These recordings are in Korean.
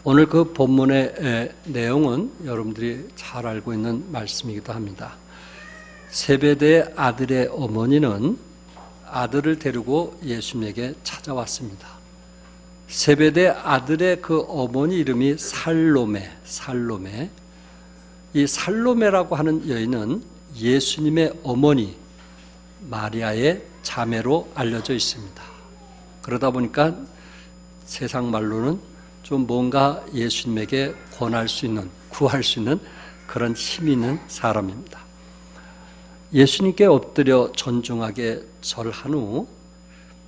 오늘 그 본문의 내용은 여러분들이 잘 알고 있는 말씀이기도 합니다. 세베대의 아들의 어머니는 아들을 데리고 예수님에게 찾아왔습니다. 세베대 아들의 그 어머니 이름이 살로메. 이 살로메라고 하는 여인은 예수님의 어머니 마리아의 자매로 알려져 있습니다. 그러다 보니까 세상 말로는 좀 뭔가 예수님에게 구할 수 있는 그런 힘이 있는 사람입니다. 예수님께 엎드려 존중하게 절한 후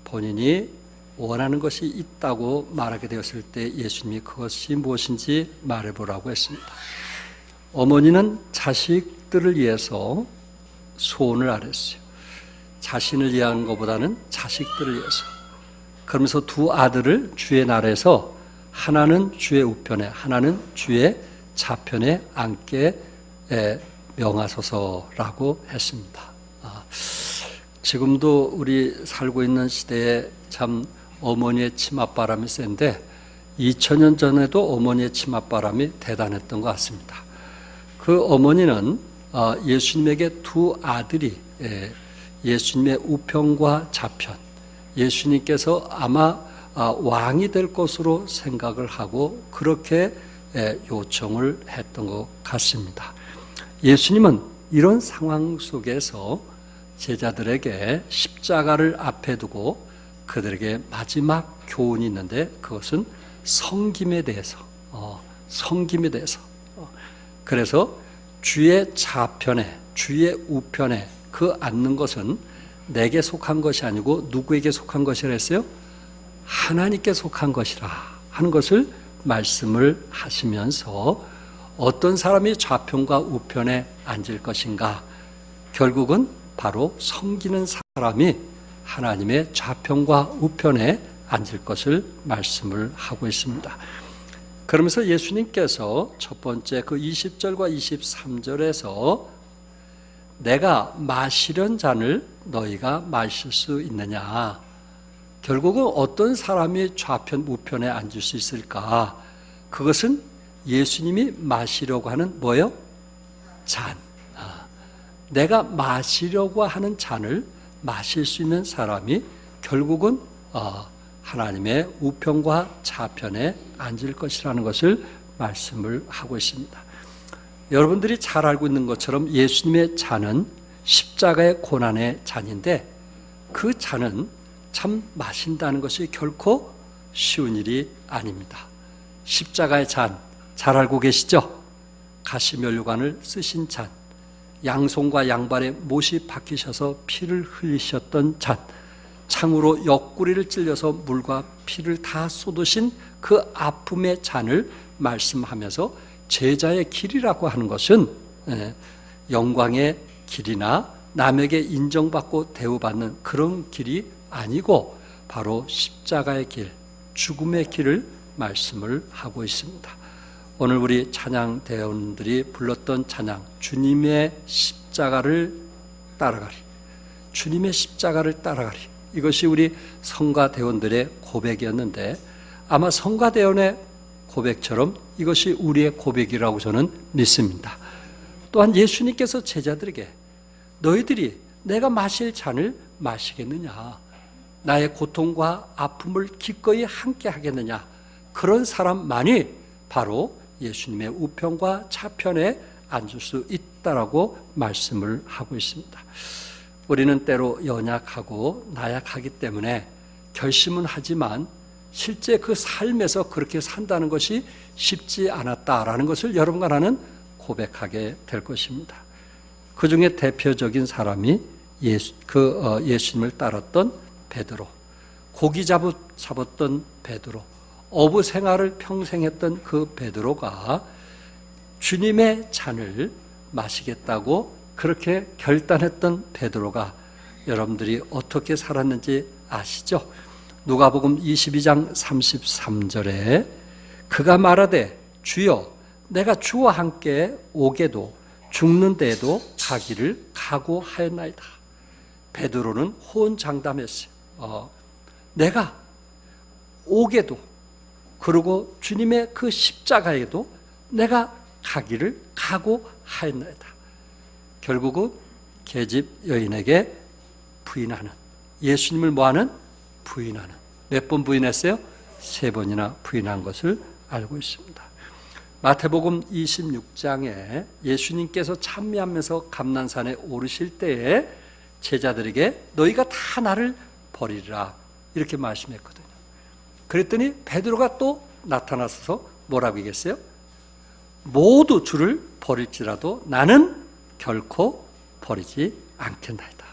본인이 원하는 것이 있다고 말하게 되었을 때 예수님이 그것이 무엇인지 말해보라고 했습니다. 어머니는 자식들을 위해서 소원을 아랬어요. 자신을 위한 것보다는 자식들을 위해서. 그러면서 두 아들을 주의 나라에서 하나는 주의 우편에 하나는 주의 좌편에 앉게 명하소서라고 했습니다. 지금도 우리 살고 있는 시대에 참 어머니의 치맛바람이 센데 2000년 전에도 어머니의 치맛바람이 대단했던 것 같습니다. 그 어머니는 예수님에게 두 아들이 예수님의 우편과 좌편, 예수님께서 아마 왕이 될 것으로 생각을 하고 그렇게 요청을 했던 것 같습니다. 예수님은 이런 상황 속에서 제자들에게 십자가를 앞에 두고 그들에게 마지막 교훈이 있는데 그것은 섬김에 대해서 그래서 주의 좌편에 주의 우편에 그 앉는 것은 내게 속한 것이 아니고 누구에게 속한 것이라 했어요? 하나님께 속한 것이라 하는 것을 말씀을 하시면서 어떤 사람이 좌편과 우편에 앉을 것인가? 결국은 바로 섬기는 사람이 하나님의 좌편과 우편에 앉을 것을 말씀을 하고 있습니다. 그러면서 예수님께서 첫 번째 그 20절과 23절에서 내가 마시려는 잔을 너희가 마실 수 있느냐? 결국은 어떤 사람이 좌편, 우편에 앉을 수 있을까? 그것은 예수님이 마시려고 하는 뭐예요? 잔. 내가 마시려고 하는 잔을 마실 수 있는 사람이 결국은 하나님의 우편과 좌편에 앉을 것이라는 것을 말씀을 하고 있습니다. 여러분들이 잘 알고 있는 것처럼 예수님의 잔은 십자가의 고난의 잔인데 그 잔은 참 마신다는 것이 결코 쉬운 일이 아닙니다. 십자가의 잔, 잘 알고 계시죠? 가시면류관을 쓰신 잔, 양손과 양발에 못이 박히셔서 피를 흘리셨던 잔, 창으로 옆구리를 찔려서 물과 피를 다 쏟으신 그 아픔의 잔을 말씀하면서 제자의 길이라고 하는 것은 영광의 길이나 남에게 인정받고 대우받는 그런 길이 아니고 바로 십자가의 길, 죽음의 길을 말씀을 하고 있습니다. 오늘 우리 찬양 대원들이 불렀던 찬양, 주님의 십자가를 따라가리, 주님의 십자가를 따라가리, 이것이 우리 성가 대원들의 고백이었는데 아마 성가 대원의 고백처럼 이것이 우리의 고백이라고 저는 믿습니다. 또한 예수님께서 제자들에게 너희들이 내가 마실 잔을 마시겠느냐? 나의 고통과 아픔을 기꺼이 함께 하겠느냐? 그런 사람만이 바로 예수님의 우편과 좌편에 앉을 수 있다라고 말씀을 하고 있습니다. 우리는 때로 연약하고 나약하기 때문에 결심은 하지만 실제 그 삶에서 그렇게 산다는 것이 쉽지 않았다라는 것을 여러분과 나는 고백하게 될 것입니다. 그 중에 대표적인 사람이 예수님을 따랐던 베드로, 고기 잡았던 베드로, 어부 생활을 평생 했던 그 베드로가 주님의 잔을 마시겠다고 그렇게 결단했던 베드로가 여러분들이 어떻게 살았는지 아시죠? 누가복음 22장 33절에 그가 말하되 주여 내가 주와 함께 오게도 죽는 데에도 가기를 각오하였나이다. 베드로는 호언장담했어요. 내가 오게도 그리고 주님의 그 십자가에도 내가 가기를 각오하였나이다. 결국은 계집 여인에게 부인하는, 예수님을 뭐하는? 부인하는. 몇 번 부인했어요? 3번이나 부인한 것을 알고 있습니다. 마태복음 26장에 예수님께서 찬미하면서 감난산에 오르실 때에 제자들에게 너희가 다 나를 버리리라 이렇게 말씀했거든요. 그랬더니 베드로가 또 나타나서 뭐라고 얘기했어요? 모두 주를 버릴지라도 나는 결코 버리지 않겠나이다.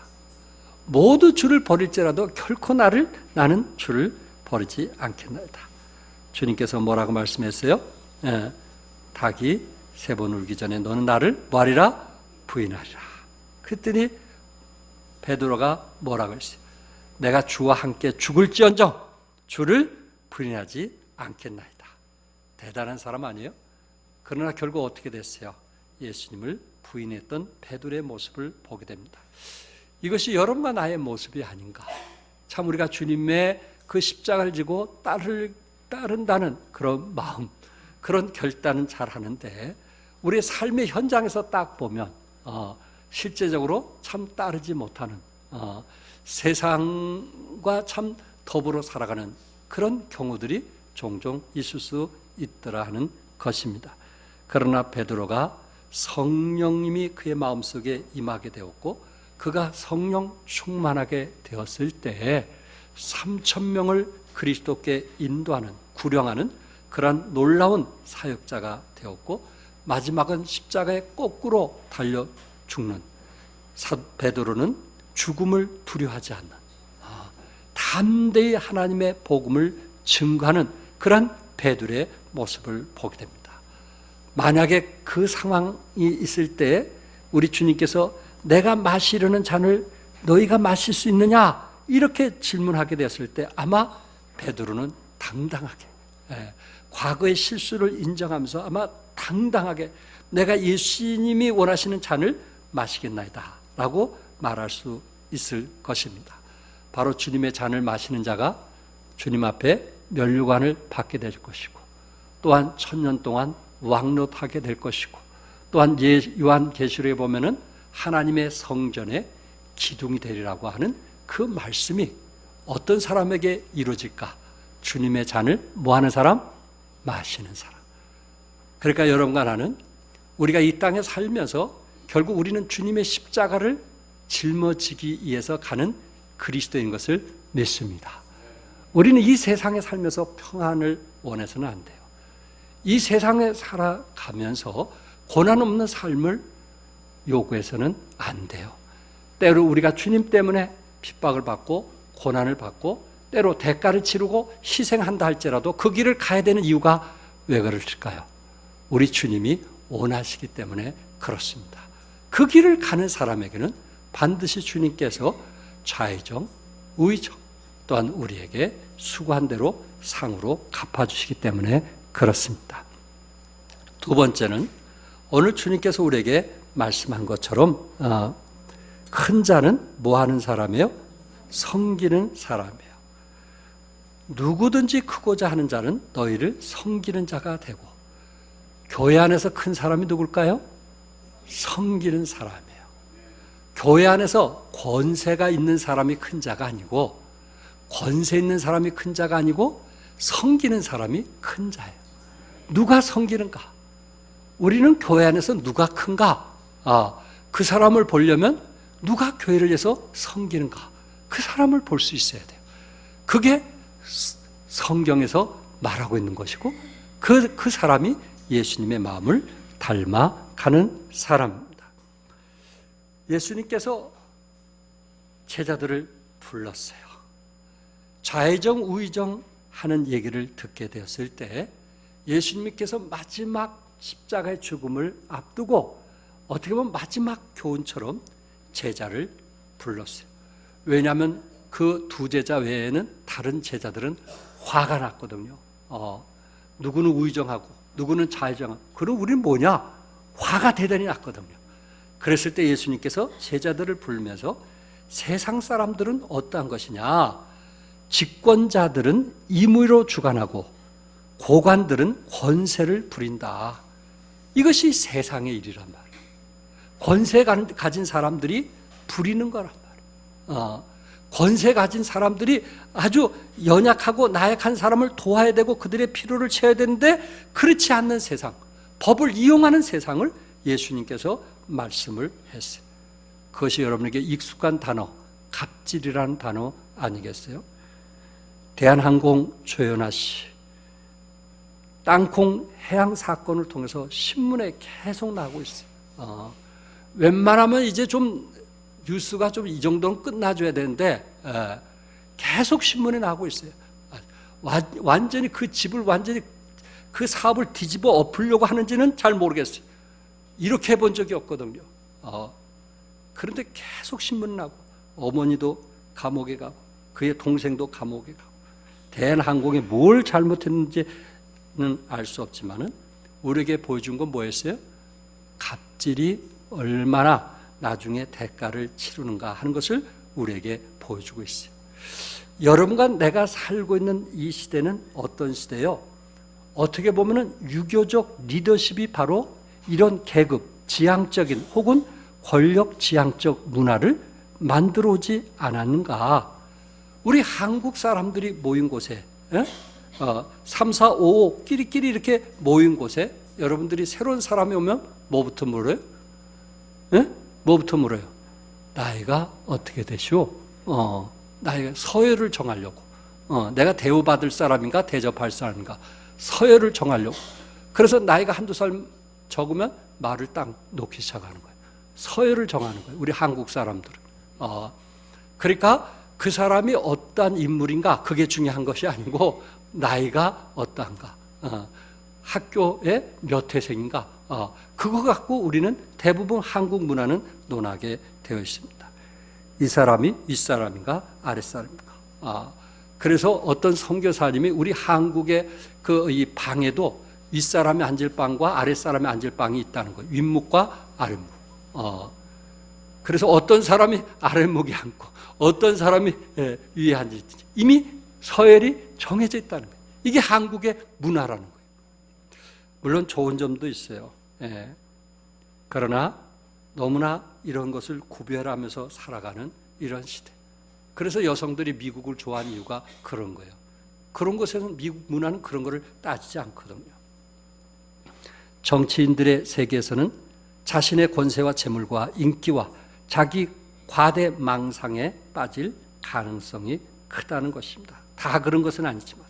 모두 주를 버릴지라도 결코 나는 주를 버리지 않겠나이다. 주님께서 뭐라고 말씀했어요? 닭이 3번 울기 전에 너는 나를 뭐하리라? 부인하리라. 그랬더니 베드로가 뭐라고 했어요? 내가 주와 함께 죽을지언정 주를 부인하지 않겠나이다. 대단한 사람 아니에요? 그러나 결국 어떻게 됐어요? 예수님을 부인했던 베드로의 모습을 보게 됩니다. 이것이 여러분과 나의 모습이 아닌가. 참 우리가 주님의 그 십자가를 지고 따른다는 그런 마음, 그런 결단은 잘 하는데 우리의 삶의 현장에서 딱 보면 실제적으로 참 따르지 못하는 세상과 참 더불어 살아가는 그런 경우들이 종종 있을 수 있더라 하는 것입니다. 그러나 베드로가 성령님이 그의 마음속에 임하게 되었고 그가 성령 충만하게 되었을 때에 3,000명을 그리스도께 인도하는, 구령하는 그러한 놀라운 사역자가 되었고 마지막은 십자가에 거꾸로 달려 죽는, 베드로는 죽음을 두려워하지 않는, 담대히 하나님의 복음을 증거하는 그런 베드로의 모습을 보게 됩니다. 만약에 그 상황이 있을 때 우리 주님께서 내가 마시려는 잔을 너희가 마실 수 있느냐 이렇게 질문하게 되었을 때 아마 베드로는 당당하게, 과거의 실수를 인정하면서 아마 당당하게 내가 예수님이 원하시는 잔을 마시겠나이다 라고 말할 수 있을 것입니다. 바로 주님의 잔을 마시는 자가 주님 앞에 면류관을 받게 될 것이고 또한 1000년 동안 왕노하게 될 것이고 또한 요한계시록에 보면은 하나님의 성전에 기둥이 되리라고 하는 그 말씀이 어떤 사람에게 이루어질까? 주님의 잔을 뭐하는 사람? 마시는 사람. 그러니까 여러분과 나는 우리가 이 땅에 살면서 결국 우리는 주님의 십자가를 짊어지기 위해서 가는 그리스도인 것을 믿습니다. 우리는 이 세상에 살면서 평안을 원해서는 안 돼요. 이 세상에 살아가면서 고난 없는 삶을 요구해서는 안 돼요. 때로 우리가 주님 때문에 핍박을 받고 고난을 받고 때로 대가를 치르고 희생한다 할지라도 그 길을 가야 되는 이유가 왜 그럴까요? 우리 주님이 원하시기 때문에 그렇습니다. 그 길을 가는 사람에게는 반드시 주님께서 좌의정, 우의정 또한 우리에게 수고한 대로 상으로 갚아주시기 때문에 그렇습니다. 두 번째는 오늘 주님께서 우리에게 말씀한 것처럼 큰 자는 뭐 하는 사람이에요? 섬기는 사람이에요. 누구든지 크고자 하는 자는 너희를 섬기는 자가 되고 교회 안에서 큰 사람이 누굴까요? 섬기는 사람이에요. 교회 안에서 권세가 있는 사람이 큰 자가 아니고 권세 있는 사람이 큰 자가 아니고 섬기는 사람이 큰 자예요. 누가 섬기는가? 우리는 교회 안에서 누가 큰가? 그 사람을 보려면 누가 교회를 위해서 섬기는가? 그 사람을 볼 수 있어야 돼요. 그게 성경에서 말하고 있는 것이고 그 사람이 예수님의 마음을 닮아가는 사람입니다. 예수님께서 제자들을 불렀어요. 좌의정 우의정 하는 얘기를 듣게 되었을 때 예수님께서 마지막 십자가의 죽음을 앞두고 어떻게 보면 마지막 교훈처럼 제자를 불렀어요. 왜냐하면 그 두 제자 외에는 다른 제자들은 화가 났거든요. 누구는 우의정하고 누구는 좌의정하고 그럼 우리는 뭐냐? 화가 대단히 났거든요. 그랬을 때 예수님께서 제자들을 부르면서 세상 사람들은 어떠한 것이냐? 집권자들은 임의로 주관하고 고관들은 권세를 부린다. 이것이 세상의 일이란 말이에요. 권세 가진 사람들이 부리는 거란 말이에요. 권세 가진 사람들이 아주 연약하고 나약한 사람을 도와야 되고 그들의 필요를 채워야 되는데 그렇지 않는 세상, 법을 이용하는 세상을 예수님께서 말씀을 했어요. 그것이 여러분에게 익숙한 단어, 갑질이라는 단어 아니겠어요? 대한항공 조현아 씨, 땅콩 해양 사건을 통해서 신문에 계속 나오고 있어요. 웬만하면 이제 좀 뉴스가 좀 이 정도는 끝나줘야 되는데 계속 신문에 나오고 있어요. 완전히 그 집을 완전히 그 사업을 뒤집어 엎으려고 하는지는 잘 모르겠어요. 이렇게 해본 적이 없거든요. 그런데 계속 신문 나고 어머니도 감옥에 가고 그의 동생도 감옥에 가고 대한항공이 뭘 잘못했는지는 알 수 없지만은 우리에게 보여준 건 뭐였어요? 갑질이 얼마나 나중에 대가를 치르는가 하는 것을 우리에게 보여주고 있어요. 여러분과 내가 살고 있는 이 시대는 어떤 시대요? 어떻게 보면은 유교적 리더십이 바로 이런 계급, 지향적인 혹은 권력 지향적 문화를 만들어 오지 않았는가? 우리 한국 사람들이 모인 곳에 3, 4, 5 끼리끼리 이렇게 모인 곳에 여러분들이 새로운 사람이 오면 뭐부터 물어요? 뭐부터 물어요? 나이가 어떻게 되시오? 나이가 서열을 정하려고. 내가 대우받을 사람인가 대접할 사람인가 서열을 정하려고. 그래서 나이가 한두 살 적으면 말을 딱 놓기 시작하는 거예요. 서열을 정하는 거예요. 우리 한국 사람들은. 그러니까 그 사람이 어떠한 인물인가 그게 중요한 것이 아니고 나이가 어떠한가, 학교에 몇 회생인가, 그거 갖고 우리는 대부분 한국 문화는 논하게 되어 있습니다. 이 사람이 윗사람인가 아랫사람인가. 그래서 어떤 선교사님이 우리 한국의 그 이 방에도 윗사람이 앉을 방과 아랫사람이 앉을 방이 있다는 거예요. 윗묵과 아랫묵. 그래서 어떤 사람이 아랫묵에 앉고 어떤 사람이 위에 앉을지 이미 서열이 정해져 있다는 거예요. 이게 한국의 문화라는 거예요. 물론 좋은 점도 있어요. 그러나 너무나 이런 것을 구별하면서 살아가는 이런 시대. 그래서 여성들이 미국을 좋아하는 이유가 그런 거예요. 그런 것에서는 미국 문화는 그런 것을 따지지 않거든요. 정치인들의 세계에서는 자신의 권세와 재물과 인기와 자기 과대 망상에 빠질 가능성이 크다는 것입니다. 다 그런 것은 아니지만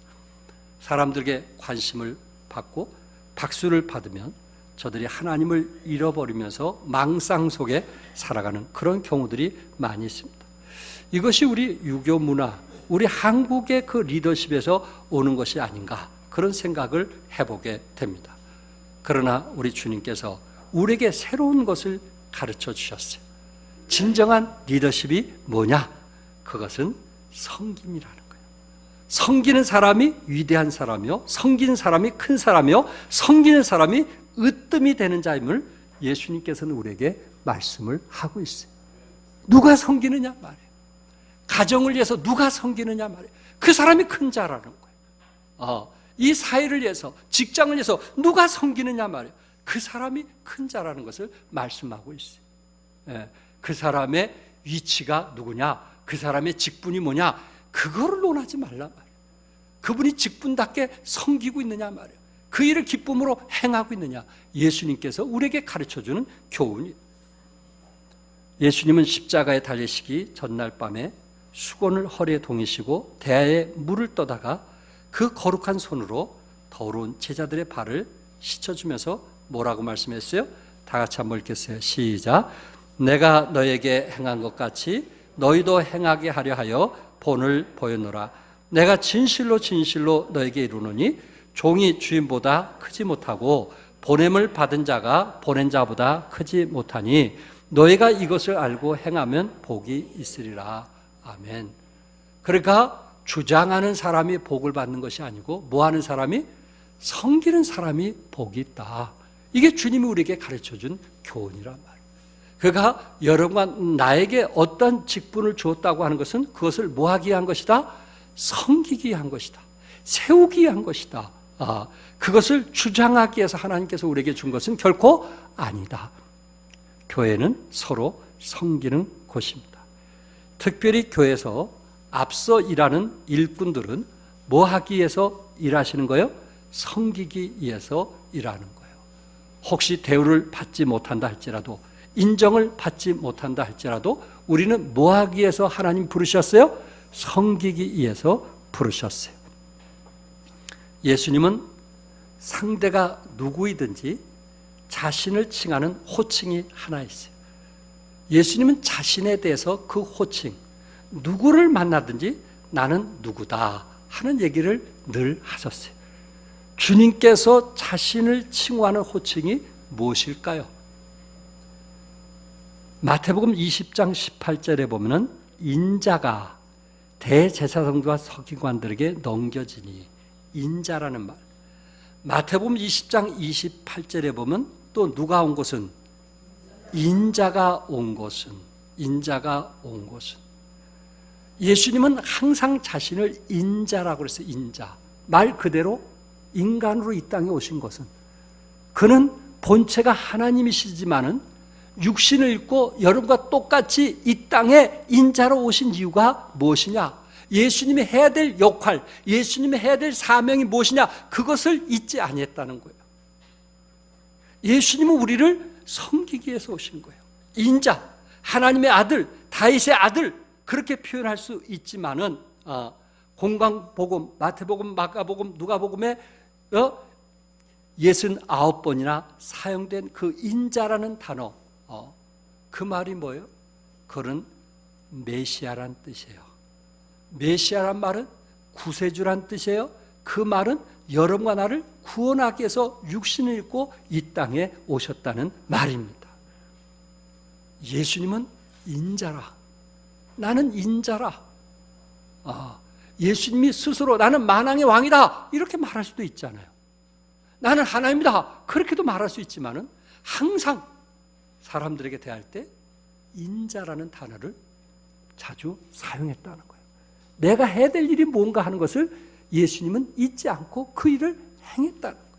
사람들에게 관심을 받고 박수를 받으면 저들이 하나님을 잃어버리면서 망상 속에 살아가는 그런 경우들이 많이 있습니다. 이것이 우리 유교 문화, 우리 한국의 그 리더십에서 오는 것이 아닌가 그런 생각을 해보게 됩니다. 그러나 우리 주님께서 우리에게 새로운 것을 가르쳐 주셨어요. 진정한 리더십이 뭐냐? 그것은 섬김이라는 거예요. 섬기는 사람이 위대한 사람이요, 섬기는 사람이 큰 사람이요, 섬기는 사람이 으뜸이 되는 자임을 예수님께서는 우리에게 말씀을 하고 있어요. 누가 섬기느냐 말이에요. 가정을 위해서 누가 섬기느냐 말이에요. 그 사람이 큰 자라는 거예요. 이 사회를 위해서, 직장을 위해서 누가 섬기느냐 말이에요. 그 사람이 큰 자라는 것을 말씀하고 있어요. 그 사람의 위치가 누구냐, 그 사람의 직분이 뭐냐, 그거를 논하지 말란 말이에요. 그분이 직분답게 섬기고 있느냐 말이에요. 그 일을 기쁨으로 행하고 있느냐, 예수님께서 우리에게 가르쳐주는 교훈이에요. 예수님은 십자가에 달리시기 전날 밤에 수건을 허리에 동이시고 대야에 물을 떠다가 그 거룩한 손으로 더러운 제자들의 발을 씻어주면서 뭐라고 말씀했어요? 다 같이 한번 읽겠어요. 시작. 내가 너에게 행한 것 같이 너희도 행하게 하려 하여 본을 보여노라. 내가 진실로 진실로 너에게 이르노니 종이 주인보다 크지 못하고 보냄을 받은 자가 보낸 자보다 크지 못하니 너희가 이것을 알고 행하면 복이 있으리라. 아멘. 그러니까 주장하는 사람이 복을 받는 것이 아니고 뭐하는 사람이? 섬기는 사람이 복이 있다. 이게 주님이 우리에게 가르쳐준 교훈이란 말이에요. 그가 여러분과 나에게 어떤 직분을 주었다고 하는 것은 그것을 뭐하기 위한 것이다? 섬기기 위한 것이다. 세우기 위한 것이다. 그것을 주장하기 위해서 하나님께서 우리에게 준 것은 결코 아니다. 교회는 서로 섬기는 곳입니다. 특별히 교회에서 앞서 일하는 일꾼들은 뭐 하기 위해서 일하시는 거예요? 섬기기 위해서 일하는 거예요. 혹시 대우를 받지 못한다 할지라도, 인정을 받지 못한다 할지라도 우리는 뭐 하기 위해서 하나님 부르셨어요? 섬기기 위해서 부르셨어요. 예수님은 상대가 누구이든지 자신을 칭하는 호칭이 하나 있어요. 예수님은 자신에 대해서 그 호칭, 누구를 만나든지 나는 누구다 하는 얘기를 늘 하셨어요. 주님께서 자신을 칭호하는 호칭이 무엇일까요? 마태복음 20장 18절에 보면 인자가 대제사장과 서기관들에게 넘겨지니, 인자라는 말. 마태복음 20장 28절에 보면 또 누가 온 것은? 인자가 온 것은. 인자가 온 것은. 예수님은 항상 자신을 인자라고 그랬어요. 인자. 말 그대로 인간으로 이 땅에 오신 것은, 그는 본체가 하나님이시지만은 육신을 입고 여러분과 똑같이 이 땅에 인자로 오신 이유가 무엇이냐? 예수님이 해야 될 역할, 예수님이 해야 될 사명이 무엇이냐? 그것을 잊지 아니했다는 거예요. 예수님은 우리를 섬기기 위해서 오신 거예요. 인자, 하나님의 아들, 다윗의 아들, 그렇게 표현할 수 있지만은 공강복음, 마태복음, 마가복음, 누가복음에 69번이나 사용된 그 인자라는 단어, 그 말이 뭐예요? 그건 메시아란 뜻이에요. 메시아란 말은 구세주란 뜻이에요. 그 말은 여러분과 나를 구원하기 위해서 육신을 입고 이 땅에 오셨다는 말입니다. 예수님은 인자라. 나는 인자라. 예수님이 스스로 나는 만왕의 왕이다 이렇게 말할 수도 있잖아요. 나는 하나님이다 그렇게도 말할 수 있지만은 항상 사람들에게 대할 때 인자라는 단어를 자주 사용했다는 거예요. 내가 해야 될 일이 뭔가 하는 것을 예수님은 잊지 않고 그 일을 행했다는 거예요.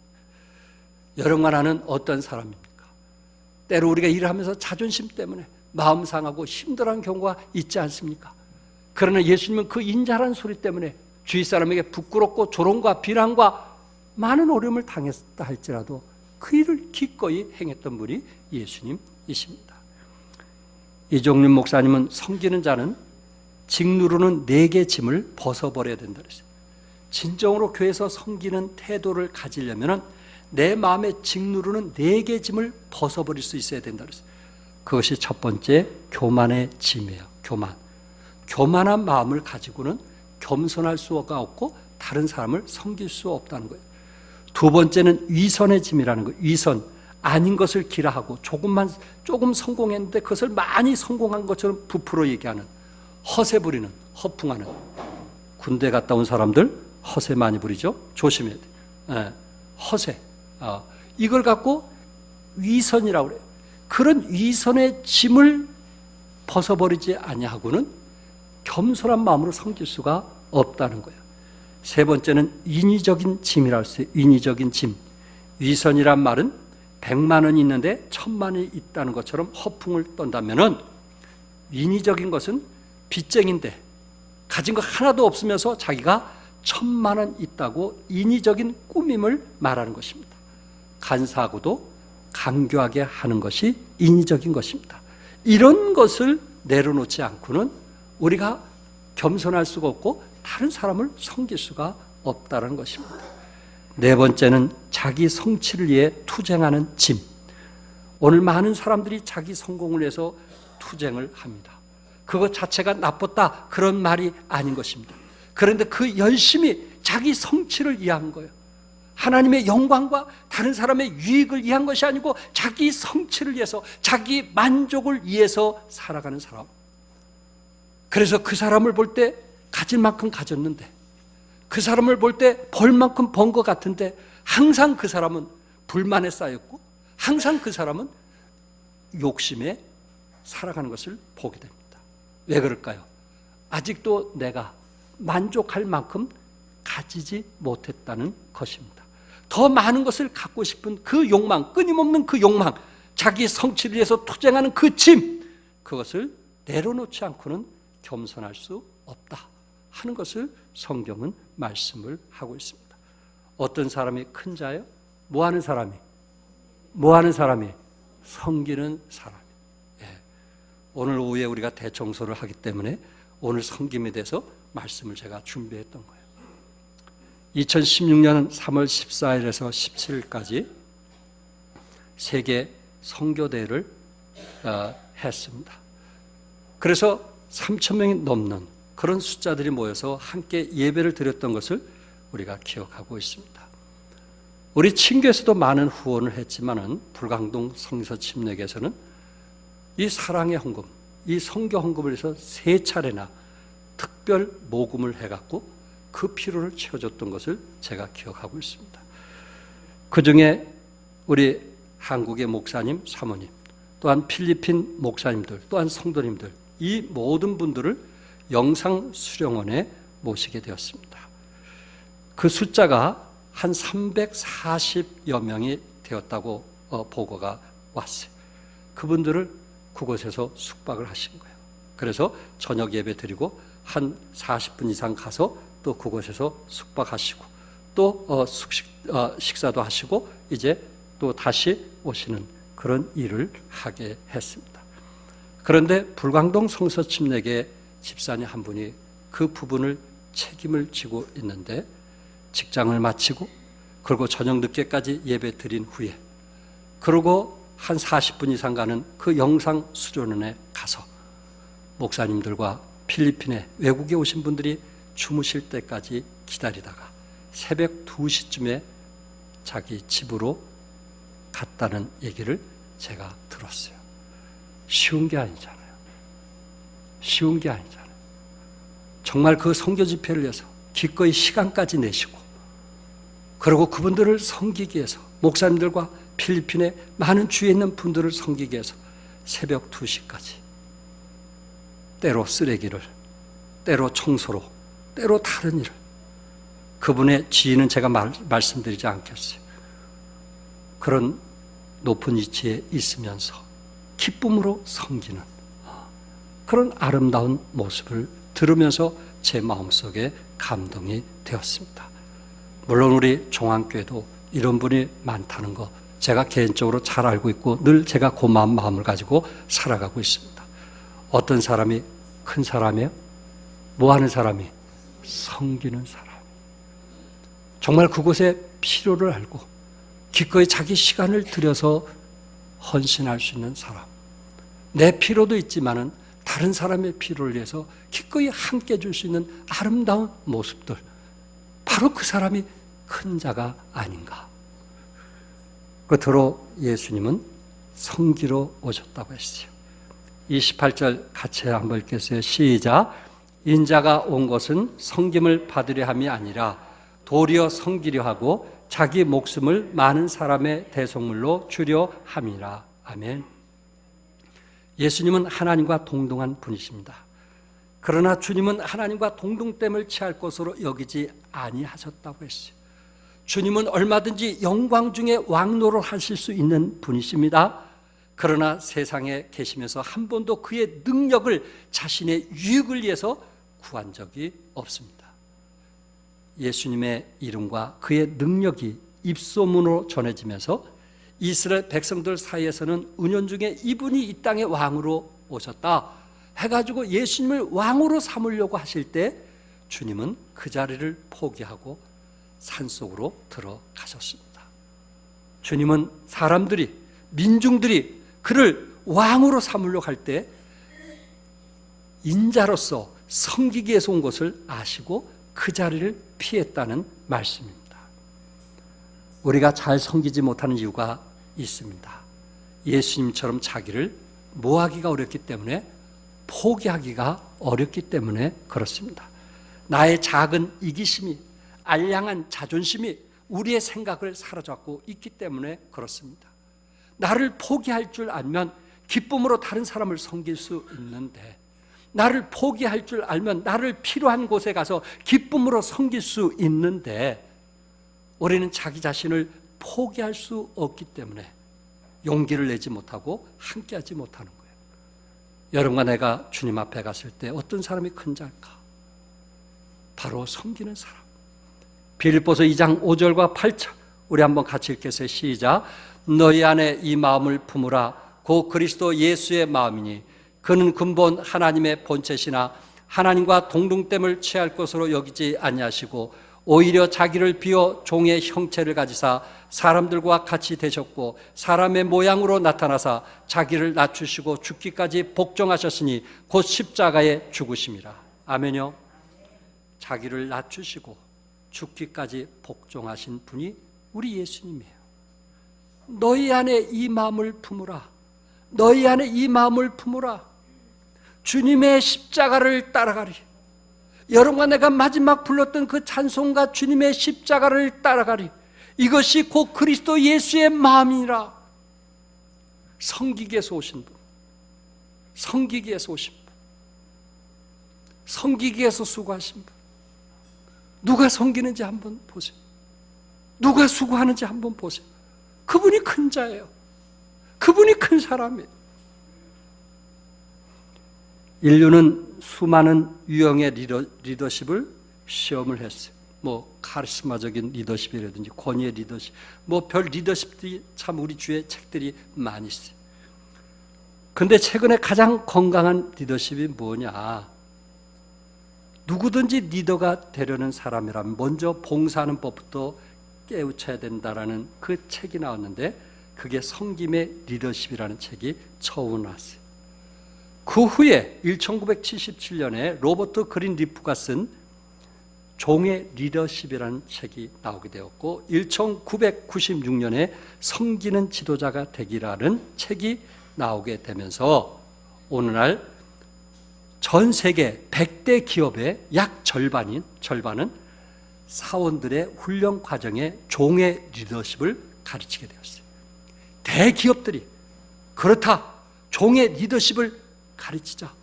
여러분과 나는 어떤 사람입니까? 때로 우리가 일하면서 자존심 때문에 마음 상하고 힘들어하는 경우가 있지 않습니까? 그러나 예수님은 그 인자라는 소리 때문에 주위 사람에게 부끄럽고 조롱과 비난과 많은 어려움을 당했다 할지라도 그 일을 기꺼이 행했던 분이 예수님이십니다. 이종림 목사님은 섬기는 자는 직누르는 4개 짐을 벗어버려야 된다 그랬어요. 진정으로 교회에서 섬기는 태도를 가지려면 내 마음에 직누르는 4개 짐을 벗어버릴 수 있어야 된다 그랬어요. 그것이 첫 번째 교만의 짐이에요. 교만한 마음을 가지고는 겸손할 수가 없고 다른 사람을 섬길 수 없다는 거예요. 두 번째는 위선의 짐이라는 거예요. 위선, 아닌 것을 기라하고 조금 성공했는데 그것을 많이 성공한 것처럼 부풀어 얘기하는, 허세 부리는, 허풍하는. 군대 갔다 온 사람들 허세 많이 부리죠. 조심해야 돼요. 허세. 이걸 갖고 위선이라고 그래요. 그런 위선의 짐을 벗어버리지 아니하고는 겸손한 마음으로 섬길 수가 없다는 거예요. 세 번째는 인위적인 짐이라고 했어요. 인위적인 짐. 위선이란 말은 100만 원이 있는데 1000만 원이 있다는 것처럼 허풍을 떤다면은, 인위적인 것은 빚쟁인데 가진 거 하나도 없으면서 자기가 1000만 원 있다고 인위적인 꾸밈을 말하는 것입니다. 간사하고도 강교하게 하는 것이 인위적인 것입니다. 이런 것을 내려놓지 않고는 우리가 겸손할 수가 없고 다른 사람을 섬길 수가 없다는 것입니다. 네 번째는 자기 성취를 위해 투쟁하는 짐. 오늘 많은 사람들이 자기 성공을 위해서 투쟁을 합니다. 그것 자체가 나빴다 그런 말이 아닌 것입니다. 그런데 그 열심히 자기 성취를 위한 거예요. 하나님의 영광과 다른 사람의 유익을 위한 것이 아니고 자기 성취를 위해서, 자기 만족을 위해서 살아가는 사람. 그래서 그 사람을 볼 때 가질 만큼 가졌는데, 그 사람을 볼 때 벌 만큼 번 것 같은데 항상 그 사람은 불만에 쌓였고 항상 그 사람은 욕심에 살아가는 것을 보게 됩니다. 왜 그럴까요? 아직도 내가 만족할 만큼 가지지 못했다는 것입니다. 더 많은 것을 갖고 싶은 그 욕망, 끊임없는 그 욕망, 자기 성취를 위해서 투쟁하는 그 짐, 그것을 내려놓지 않고는 겸손할 수 없다 하는 것을 성경은 말씀을 하고 있습니다. 어떤 사람이 큰 자예요? 뭐 하는 사람이? 섬기는 사람이. 예. 오늘 오후에 우리가 대청소를 하기 때문에 오늘 섬김에 대해서 말씀을 제가 준비했던 거예요. 2016년 3월 14일에서 17일까지 세계 선교대회를 했습니다. 그래서 3,000명이 넘는 그런 숫자들이 모여서 함께 예배를 드렸던 것을 우리가 기억하고 있습니다. 우리 친교에서도 많은 후원을 했지만은 불광동 성서 침례교에서는 이 사랑의 헌금, 이 선교 헌금을 해서 3차례나 특별 모금을 해갖고 그 필요를 채워줬던 것을 제가 기억하고 있습니다. 그 중에 우리 한국의 목사님, 사모님, 또한 필리핀 목사님들, 또한 성도님들, 이 모든 분들을 영상 수령원에 모시게 되었습니다. 그 숫자가 한 340여 명이 되었다고 보고가 왔어요. 그분들을 그곳에서 숙박을 하신 거예요. 그래서 저녁 예배 드리고 한 40분 이상 가서 또 그곳에서 숙박하시고 또 식사도 하시고 이제 또 다시 오시는 그런 일을 하게 했습니다. 그런데 불광동 성서침례교회 집사님 한 분이 그 부분을 책임을 지고 있는데 직장을 마치고 그리고 저녁 늦게까지 예배 드린 후에 그리고 한 40분 이상 가는 그 영상 수련원에 가서 목사님들과 필리핀에 외국에 오신 분들이 주무실 때까지 기다리다가 새벽 2시쯤에 자기 집으로 갔다는 얘기를 제가 들었어요. 쉬운 게 아니잖아요. 정말 그 선교 집회를 위해서 기꺼이 시간까지 내시고 그리고 그분들을 섬기기 위해서 목사님들과 필리핀에 많은 주위에 있는 분들을 섬기기 위해서 새벽 2시까지 때로 쓰레기를, 때로 청소로, 때로 다른 일을, 그분의 지위는 제가 말씀드리지 않겠어요. 그런 높은 위치에 있으면서 기쁨으로 섬기는 그런 아름다운 모습을 들으면서 제 마음속에 감동이 되었습니다. 물론 우리 종안교회도 이런 분이 많다는 거 제가 개인적으로 잘 알고 있고 늘 제가 고마운 마음을 가지고 살아가고 있습니다. 어떤 사람이 큰 사람이에요? 뭐 하는 사람이? 섬기는 사람. 정말 그곳의 필요를 알고 기꺼이 자기 시간을 들여서 헌신할 수 있는 사람. 내 필요도 있지만은 다른 사람의 필요를 위해서 기꺼이 함께 해줄 수 있는 아름다운 모습들. 바로 그 사람이 큰 자가 아닌가. 끝으로 예수님은 섬기러 오셨다고 했어요. 28절 같이 한번 읽겠어요. 시작. 인자가 온 것은 섬김을 받으려 함이 아니라 도리어 섬기려 하고 자기 목숨을 많은 사람의 대속물로 주려 함이라. 아멘. 예수님은 하나님과 동등한 분이십니다. 그러나 주님은 하나님과 동등됨을 취할 것으로 여기지 아니하셨다고 했어요. 주님은 얼마든지 영광 중에 왕노를 하실 수 있는 분이십니다. 그러나 세상에 계시면서 한 번도 그의 능력을 자신의 유익을 위해서 구한 적이 없습니다. 예수님의 이름과 그의 능력이 입소문으로 전해지면서 이스라엘 백성들 사이에서는 은연중에 이분이 이 땅의 왕으로 오셨다 해가지고 예수님을 왕으로 삼으려고 하실 때 주님은 그 자리를 포기하고 산속으로 들어가셨습니다. 주님은 사람들이, 민중들이 그를 왕으로 삼으려고 할 때 인자로서 섬기기 위해서 온 것을 아시고 그 자리를 피했다는 말씀입니다. 우리가 잘 섬기지 못하는 이유가 있습니다. 예수님처럼 자기를 모하기가 어렵기 때문에, 포기하기가 어렵기 때문에 그렇습니다. 나의 작은 이기심이, 알량한 자존심이 우리의 생각을 사로잡고 있기 때문에 그렇습니다. 나를 포기할 줄 알면 기쁨으로 다른 사람을 섬길 수 있는데, 나를 포기할 줄 알면 나를 필요한 곳에 가서 기쁨으로 섬길 수 있는데, 우리는 자기 자신을 포기할 수 없기 때문에 용기를 내지 못하고 함께하지 못하는 거예요. 여러분과 내가 주님 앞에 갔을 때 어떤 사람이 큰 자일까? 바로 섬기는 사람. 빌립보서 2장 5절과 8절 우리 한번 같이 읽겠어요. 시작. 너희 안에 이 마음을 품으라. 곧 그리스도 예수의 마음이니 그는 근본 하나님의 본체시나 하나님과 동등됨을 취할 것으로 여기지 아니하시고 오히려 자기를 비워 종의 형체를 가지사 사람들과 같이 되셨고 사람의 모양으로 나타나사 자기를 낮추시고 죽기까지 복종하셨으니 곧 십자가에 죽으심이라. 아멘요. 자기를 낮추시고 죽기까지 복종하신 분이 우리 예수님이에요. 너희 안에 이 마음을 품으라. 너희 안에 이 마음을 품으라. 주님의 십자가를 따라가리. 여러분과 내가 마지막 불렀던 그 찬송가 주님의 십자가를 따라가리. 이것이 곧 그리스도 예수의 마음이라. 섬기기 위해서 오신 분, 섬기기 위해서 오신 분, 섬기기 위해서 수고하신 분. 누가 섬기는지 한번 보세요. 누가 수고하는지 한번 보세요. 그분이 큰 자예요. 그분이 큰 사람이에요. 인류는 수많은 유형의 리더십을 시험을 했어요. 카리스마적인 리더십이라든지 권위의 리더십, 별 리더십들이 참 우리 주위에 책들이 많이 있어요. 그런데 최근에 가장 건강한 리더십이 뭐냐? 누구든지 리더가 되려는 사람이라면 먼저 봉사하는 법부터 깨우쳐야 된다라는 그 책이 나왔는데 그게 섬김의 리더십이라는 책이 처음 나왔어요. 그 후에 1977년에 로버트 그린리프가 쓴 종의 리더십이라는 책이 나오게 되었고 1996년에 섬기는 지도자가 되기라는 책이 나오게 되면서 오늘날 전 세계 100대 기업의 약 절반은 사원들의 훈련 과정에 종의 리더십을 가르치게 되었어요. 대기업들이 그렇다. 종의 리더십을 가르치자.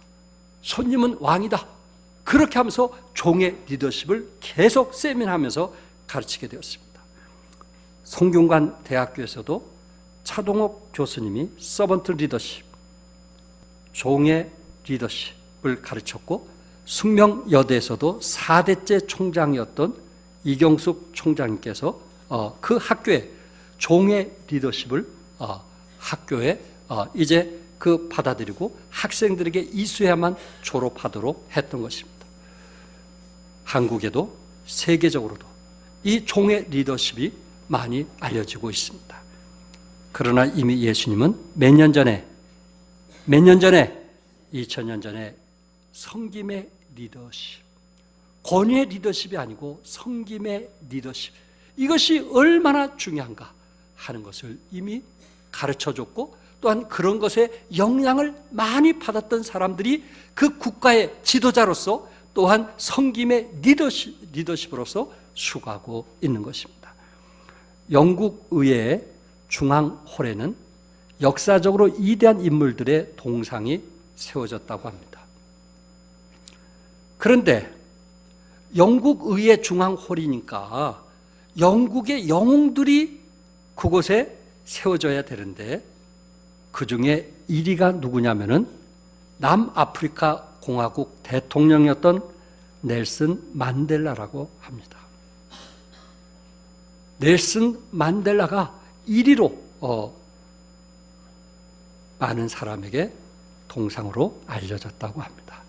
손님은 왕이다. 그렇게 하면서 종의 리더십을 계속 세미나하면서 가르치게 되었습니다. 성균관 대학교에서도 차동옥 교수님이 서번트 리더십, 종의 리더십을 가르쳤고 숙명여대에서도 4대째 총장이었던 이경숙 총장님께서 그 학교에 종의 리더십을 학교에 이제 그 받아들이고 학생들에게 이수해야만 졸업하도록 했던 것입니다. 한국에도 세계적으로도 이 종의 리더십이 많이 알려지고 있습니다. 그러나 이미 예수님은 몇 년 전에 2000년 전에 섬김의 리더십, 권위의 리더십이 아니고 섬김의 리더십, 이것이 얼마나 중요한가 하는 것을 이미 가르쳐줬고 또한 그런 것에 영향을 많이 받았던 사람들이 그 국가의 지도자로서 또한 섬김의 리더십으로서 수고하고 있는 것입니다. 영국 의회의 중앙홀에는 역사적으로 위대한 인물들의 동상이 세워졌다고 합니다. 그런데 영국 의회 중앙홀이니까 영국의 영웅들이 그곳에 세워져야 되는데 그 중에 1위가 누구냐면은 남아프리카 공화국 대통령이었던 넬슨 만델라라고 합니다. 넬슨 만델라가 1위로 많은 사람에게 동상으로 알려졌다고 합니다.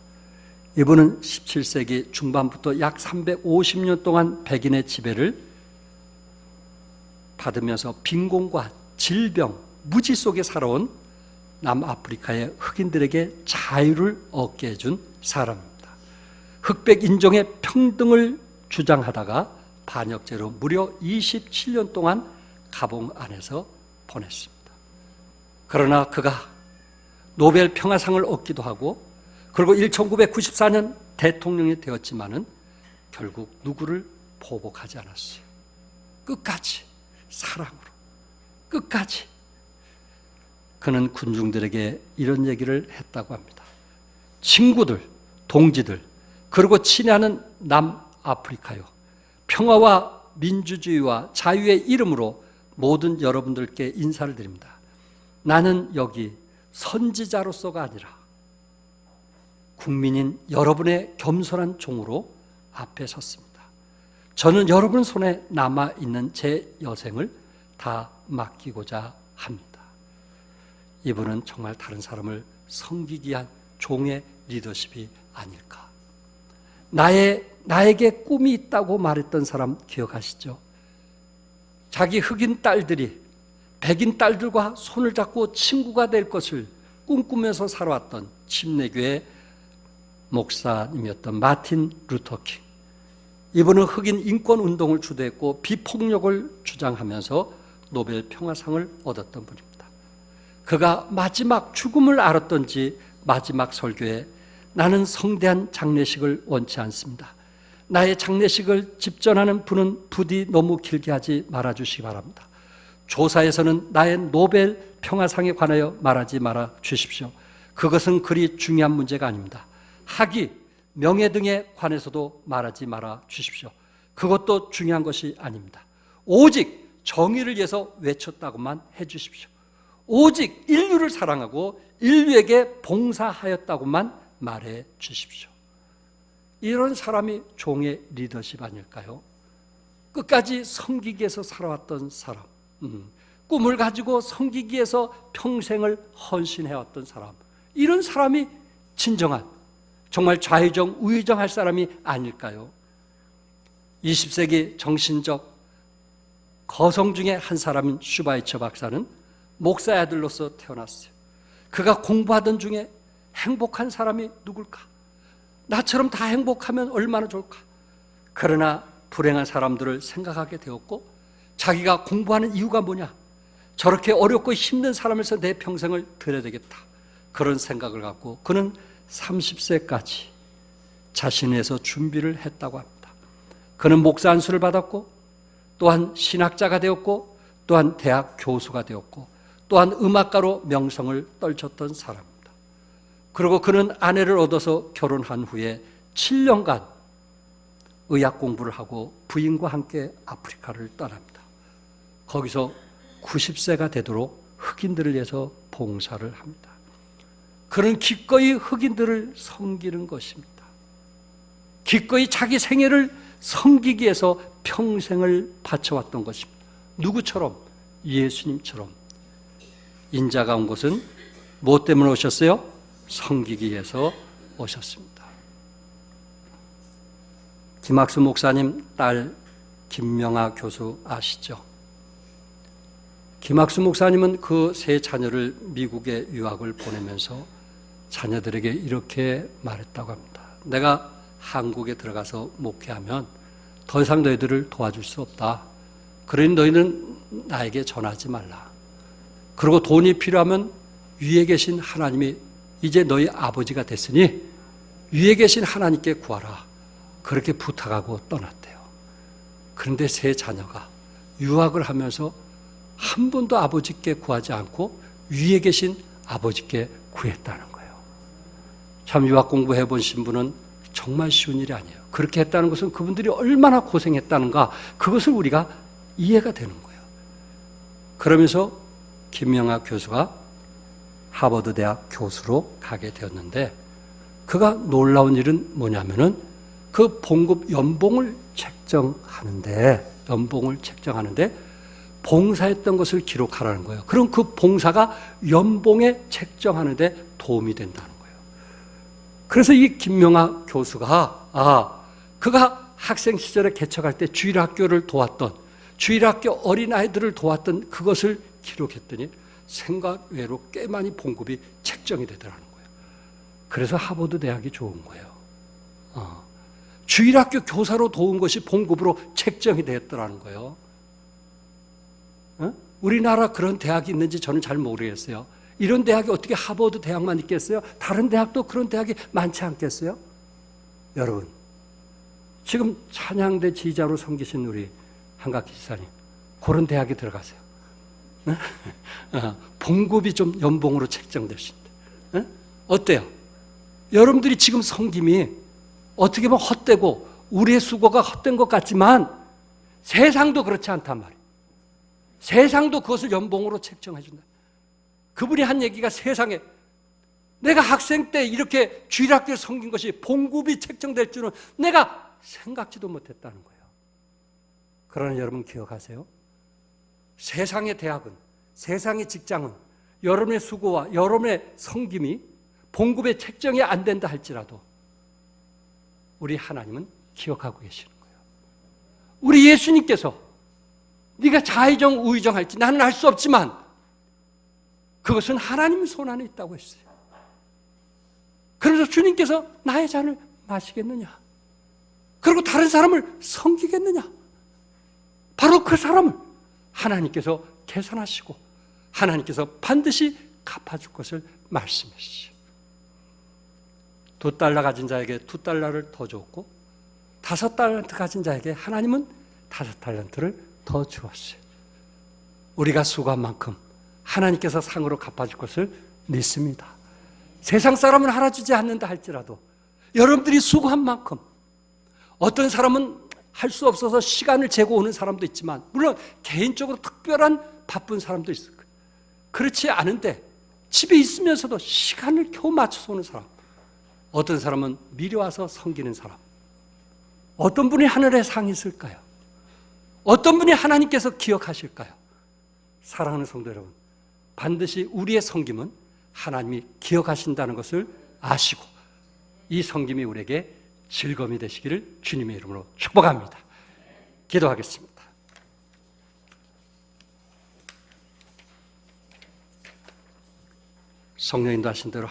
이분은 17세기 중반부터 약 350년 동안 백인의 지배를 받으면서 빈곤과 질병, 무지 속에 살아온 남아프리카의 흑인들에게 자유를 얻게 해준 사람입니다. 흑백 인종의 평등을 주장하다가 반역죄로 무려 27년 동안 가봉 안에서 보냈습니다. 그러나 그가 노벨 평화상을 얻기도 하고 그리고 1994년 대통령이 되었지만은 결국 누구를 보복하지 않았어요. 끝까지 사랑으로, 끝까지. 그는 군중들에게 이런 얘기를 했다고 합니다. 친구들, 동지들, 그리고 친애하는 남아프리카요. 평화와 민주주의와 자유의 이름으로 모든 여러분들께 인사를 드립니다. 나는 여기 선지자로서가 아니라 국민인 여러분의 겸손한 종으로 앞에 섰습니다. 저는 여러분 손에 남아있는 제 여생을 다 맡기고자 합니다. 이분은 정말 다른 사람을 섬기기 위한 종의 리더십이 아닐까. 나에게 꿈이 있다고 말했던 사람 기억하시죠? 자기 흑인 딸들이 백인 딸들과 손을 잡고 친구가 될 것을 꿈꾸면서 살아왔던 침례교회 목사님이었던 마틴 루터킹. 이분은 흑인 인권운동을 주도했고 비폭력을 주장하면서 노벨 평화상을 얻었던 분입니다. 그가 마지막 죽음을 알았던지 마지막 설교에 나는 성대한 장례식을 원치 않습니다. 나의 장례식을 집전하는 분은 부디 너무 길게 하지 말아주시기 바랍니다. 조사에서는 나의 노벨 평화상에 관하여 말하지 말아 주십시오. 그것은 그리 중요한 문제가 아닙니다. 학위, 명예 등에 관해서도 말하지 말아 주십시오. 그것도 중요한 것이 아닙니다. 오직 정의를 위해서 외쳤다고만 해 주십시오. 오직 인류를 사랑하고 인류에게 봉사하였다고만 말해 주십시오. 이런 사람이 종의 리더십 아닐까요? 끝까지 섬기기 위해서 살아왔던 사람, 꿈을 가지고 섬기기 위해서 평생을 헌신해왔던 사람, 이런 사람이 진정한 정말 좌의정, 우의정 할 사람이 아닐까요? 20세기 정신적 거성 중에 한 사람인 슈바이처 박사는 목사의 아들로서 태어났어요. 그가 공부하던 중에 행복한 사람이 누굴까? 나처럼 다 행복하면 얼마나 좋을까? 그러나 불행한 사람들을 생각하게 되었고 자기가 공부하는 이유가 뭐냐? 저렇게 어렵고 힘든 사람에서 내 평생을 드려야 되겠다. 그런 생각을 갖고 그는 30세까지 자신에 대해서 준비를 했다고 합니다. 그는 목사 안수를 받았고 또한 신학자가 되었고 또한 대학 교수가 되었고 또한 음악가로 명성을 떨쳤던 사람입니다. 그리고 그는 아내를 얻어서 결혼한 후에 7년간 의학 공부를 하고 부인과 함께 아프리카를 떠납니다. 거기서 90세가 되도록 흑인들을 위해서 봉사를 합니다. 그는 기꺼이 흑인들을 섬기는 것입니다. 기꺼이 자기 생애를 섬기기 위해서 평생을 바쳐왔던 것입니다. 누구처럼? 예수님처럼. 인자가 온 것은 무엇 때문에 오셨어요? 섬기기 위해서 오셨습니다. 김학수 목사님 딸 김명아 교수 아시죠? 김학수 목사님은 그 세 자녀를 미국에 유학을 보내면서 자녀들에게 이렇게 말했다고 합니다. 내가 한국에 들어가서 목회하면 더 이상 너희들을 도와줄 수 없다. 그러니 너희는 나에게 전하지 말라. 그리고 돈이 필요하면 위에 계신 하나님이 이제 너희 아버지가 됐으니 위에 계신 하나님께 구하라. 그렇게 부탁하고 떠났대요. 그런데 세 자녀가 유학을 하면서 한 번도 아버지께 구하지 않고 위에 계신 아버지께 구했다는 거예요. 참 유학 공부해 보신 분은 정말 쉬운 일이 아니에요. 그렇게 했다는 것은 그분들이 얼마나 고생했다는가, 그것을 우리가 이해가 되는 거예요. 그러면서 김명아 교수가 하버드 대학 교수로 가게 되었는데, 그가 놀라운 일은 뭐냐면은 그 봉급 연봉을 책정하는데 봉사했던 것을 기록하라는 거예요. 그럼 그 봉사가 연봉에 책정하는데 도움이 된다는 거예요. 그래서 이 김명아 교수가 그가 학생 시절에 개척할 때 주일학교를 도왔던, 주일학교 어린아이들을 도왔던 그것을 기록했더니 생각 외로 꽤 많이 봉급이 책정이 되더라는 거예요. 그래서 하버드 대학이 좋은 거예요. 주일학교 교사로 도운 것이 봉급으로 책정이 되었더라는 거예요. 우리나라 그런 대학이 있는지 저는 잘 모르겠어요. 이런 대학이 어떻게 하버드 대학만 있겠어요? 다른 대학도 그런 대학이 많지 않겠어요? 여러분, 지금 찬양대 지휘자로 섬기신 우리 한각기 지사님, 그런 대학에 들어가세요. 봉급이 좀 연봉으로 책정되신데 어때요? 여러분들이 지금 섬김이 어떻게 보면 헛되고 우리의 수고가 헛된 것 같지만 세상도 그렇지 않단 말이에요. 세상도 그것을 연봉으로 책정해 준다. 그분이 한 얘기가 세상에 내가 학생 때 이렇게 주일학교에 섬긴 것이 봉급이 책정될 줄은 내가 생각지도 못했다는 거예요. 그러나 여러분 기억하세요. 세상의 대학은, 세상의 직장은 여러분의 수고와 여러분의 섬김이 봉급의 책정이 안 된다 할지라도 우리 하나님은 기억하고 계시는 거예요. 우리 예수님께서 네가 좌의정 우의정 할지 나는 알 수 없지만 그것은 하나님 손 안에 있다고 했어요. 그래서 주님께서 나의 잔을 마시겠느냐? 그리고 다른 사람을 섬기겠느냐? 바로 그 사람을 하나님께서 계산하시고 하나님께서 반드시 갚아줄 것을 말씀하시죠. 2달러 가진 자에게 2달러를 더 줬고 5달란트 가진 자에게 하나님은 5달란트를 더 주었어요. 우리가 수고한 만큼 하나님께서 상으로 갚아줄 것을 믿습니다. 세상 사람은 알아주지 않는다 할지라도 여러분들이 수고한 만큼 어떤 사람은 할 수 없어서 시간을 재고 오는 사람도 있지만 물론 개인적으로 특별한 바쁜 사람도 있을 거예요. 그렇지 않은데 집에 있으면서도 시간을 겨우 맞춰서 오는 사람, 어떤 사람은 미리 와서 섬기는 사람, 어떤 분이 하늘에 상이 있을까요? 어떤 분이 하나님께서 기억하실까요? 사랑하는 성도 여러분, 반드시 우리의 섬김은 하나님이 기억하신다는 것을 아시고 이 섬김이 우리에게 즐거움이 되시기를 주님의 이름으로 축복합니다. 기도하겠습니다. 성령 인도하신 대로